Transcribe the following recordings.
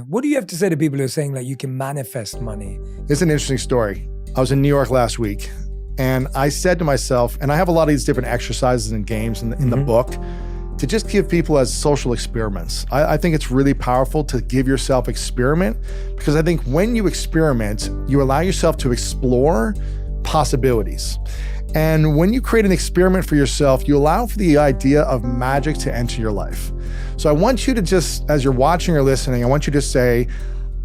What do you have to say to people who are saying like you can manifest money? It's an interesting story. I was in New York last week and I said to myself, and I have a lot of these different exercises and games in the book to just give people as social experiments. I think it's really powerful to give yourself experiment because I think when you experiment, you allow yourself to explore possibilities. And when you create an experiment for yourself, you allow for the idea of magic to enter your life. So I want you to just, as you're watching or listening, I want you to say,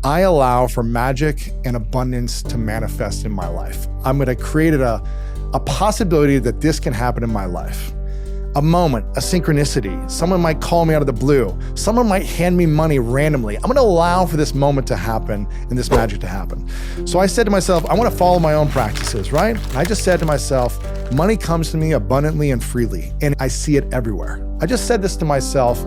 I allow for magic and abundance to manifest in my life. I'm gonna create a possibility that this can happen in my life. A moment, a synchronicity. Someone might call me out of the blue. Someone might hand me money randomly. I'm gonna allow for this moment to happen and this magic to happen. So I said to myself, I wanna follow my own practices, right? I just said to myself, money comes to me abundantly and freely, and I see it everywhere. I just said this to myself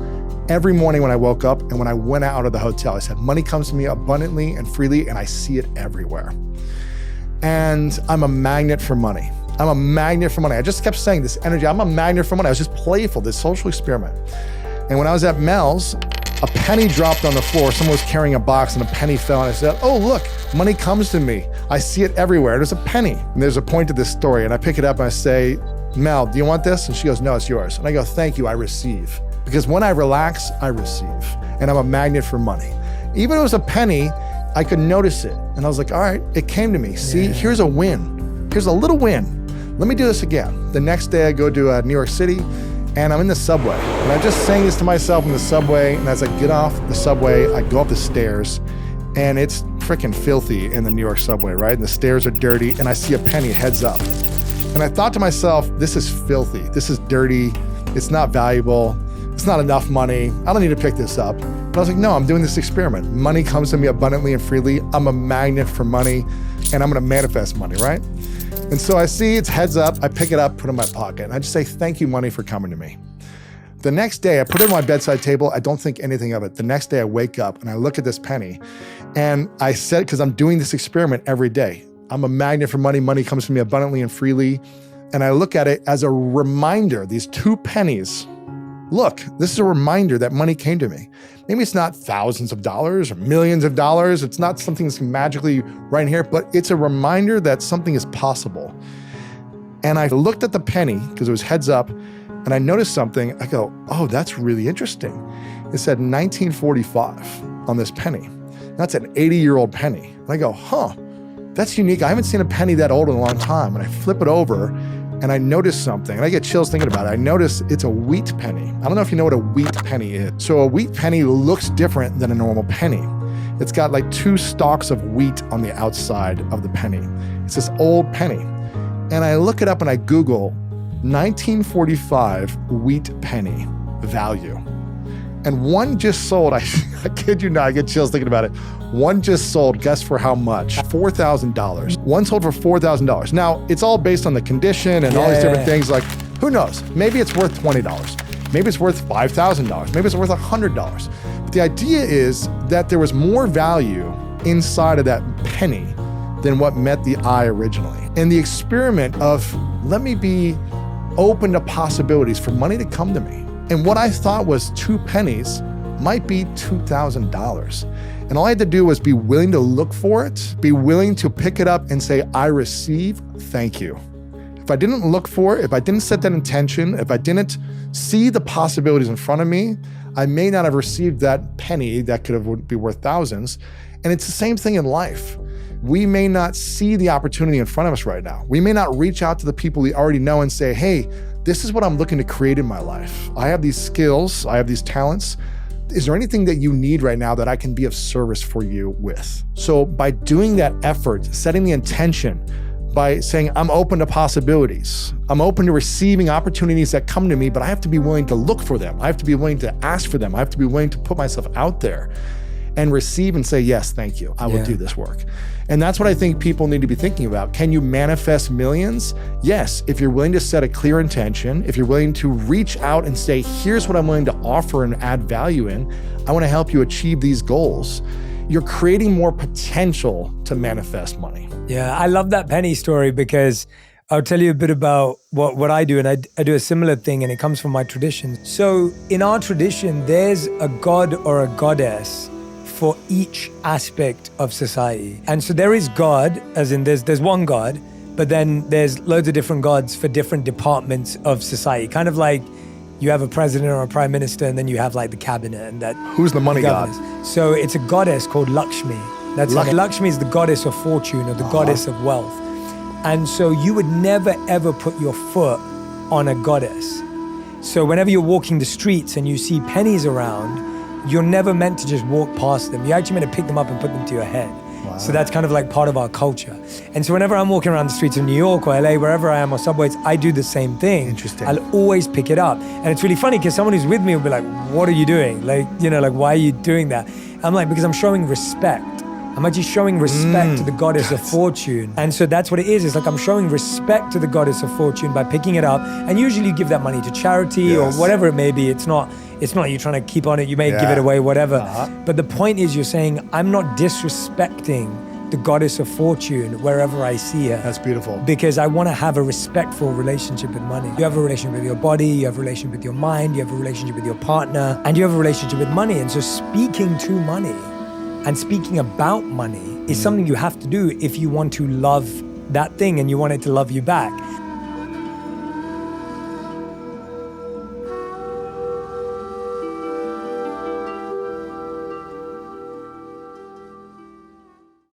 every morning when I woke up and when I went out of the hotel. I said, money comes to me abundantly and freely, and I see it everywhere. And I'm a magnet for money. I'm a magnet for money. I just kept saying this energy, I'm a magnet for money. I was just playful, this social experiment. And when I was at Mel's, a penny dropped on the floor. Someone was carrying a box and a penny fell. And I said, oh, look, money comes to me. I see it everywhere. There's a penny. And there's a point to this story. And I pick it up and I say, Mel, do you want this? And she goes, no, it's yours. And I go, thank you, I receive. Because when I relax, I receive. And I'm a magnet for money. Even if it was a penny, I could notice it. And I was like, all right, it came to me. See, here's a win. Here's a little win. Let me do this again. The next day I go to New York City and I'm in the subway. And I'm just saying this to myself in the subway. And as I get off the subway, I go up the stairs and it's freaking filthy in the New York subway, right? And the stairs are dirty and I see a penny heads up. And I thought to myself, this is filthy. This is dirty. It's not valuable. It's not enough money. I don't need to pick this up. But I was like, no, I'm doing this experiment. Money comes to me abundantly and freely. I'm a magnet for money and I'm gonna manifest money, right? And so I see it's heads up, I pick it up, put it in my pocket, and I just say, thank you, money, for coming to me. The next day, I put it on my bedside table, I don't think anything of it. The next day I wake up and I look at this penny, and I said, because I'm doing this experiment every day, I'm a magnet for money, money comes to me abundantly and freely, and I look at it as a reminder, these 2 pennies, look, this is a reminder that money came to me. Maybe it's not thousands of dollars or millions of dollars. It's not something that's magically right here, but it's a reminder that something is possible. And I looked at the penny because it was heads up and I noticed something. I go, oh, that's really interesting. It said 1945 on this penny. That's an 80-year-old penny. And I go, huh, that's unique. I haven't seen a penny that old in a long time. And I flip it over and I noticed something, and I get chills thinking about it. I noticed it's a wheat penny. I don't know if you know what a wheat penny is. So a wheat penny looks different than a normal penny. It's got like 2 stalks of wheat on the outside of the penny. It's this old penny. And I look it up and I Google 1945 wheat penny value. And one just sold, I kid you not, I get chills thinking about it. One just sold, guess for how much? $4,000. One sold for $4,000. Now, it's all based on the condition and all these different things. Like, who knows? Maybe it's worth $20. Maybe it's worth $5,000. Maybe it's worth $100. But the idea is that there was more value inside of that penny than what met the eye originally. And the experiment of, let me be open to possibilities for money to come to me. And what I thought was 2 pennies might be $2,000. And all I had to do was be willing to look for it, be willing to pick it up and say, I receive, thank you. If I didn't look for it, if I didn't set that intention, if I didn't see the possibilities in front of me, I may not have received that penny that could be worth thousands. And it's the same thing in life. We may not see the opportunity in front of us right now. We may not reach out to the people we already know and say, hey, this is what I'm looking to create in my life. I have these skills, I have these talents. Is there anything that you need right now that I can be of service for you with? So by doing that effort, setting the intention, by saying, I'm open to possibilities. I'm open to receiving opportunities that come to me, but I have to be willing to look for them. I have to be willing to ask for them. I have to be willing to put myself out there and receive and say, yes, thank you. I will do this work. And that's what I think people need to be thinking about. Can you manifest millions? Yes, if you're willing to set a clear intention, if you're willing to reach out and say, here's what I'm willing to offer and add value in, I want to help you achieve these goals. You're creating more potential to manifest money. Yeah, I love that penny story because I'll tell you a bit about what I do, and I do a similar thing, and it comes from my tradition. So in our tradition, there's a god or a goddess for each aspect of society. And so there is God, as in there's one God, but then there's loads of different gods for different departments of society. Kind of like you have a president or a prime minister, and then you have like the cabinet and that. Who's the money god? So it's a goddess called Lakshmi. Lakshmi is the goddess of fortune or the goddess of wealth. And so you would never ever put your foot on a goddess. So whenever you're walking the streets and you see pennies around, you're never meant to just walk past them. You're actually meant to pick them up and put them to your head. Wow. So that's kind of like part of our culture. And so whenever I'm walking around the streets of New York or LA, wherever I am, or subways, I do the same thing. Interesting. I'll always pick it up. And it's really funny because someone who's with me will be like, what are you doing? Like, why are you doing that? I'm like, because I'm showing respect. I'm actually showing respect to the goddess of fortune. And so that's what it is. It's like I'm showing respect to the goddess of fortune by picking it up. And usually you give that money to charity or whatever it may be. It's not you trying to keep on it. You may give it away, whatever. But the point is you're saying, I'm not disrespecting the goddess of fortune wherever I see her. That's beautiful. Because I want to have a respectful relationship with money. You have a relationship with your body, you have a relationship with your mind, you have a relationship with your partner, and you have a relationship with money. And so speaking to money and speaking about money is something you have to do if you want to love that thing and you want it to love you back.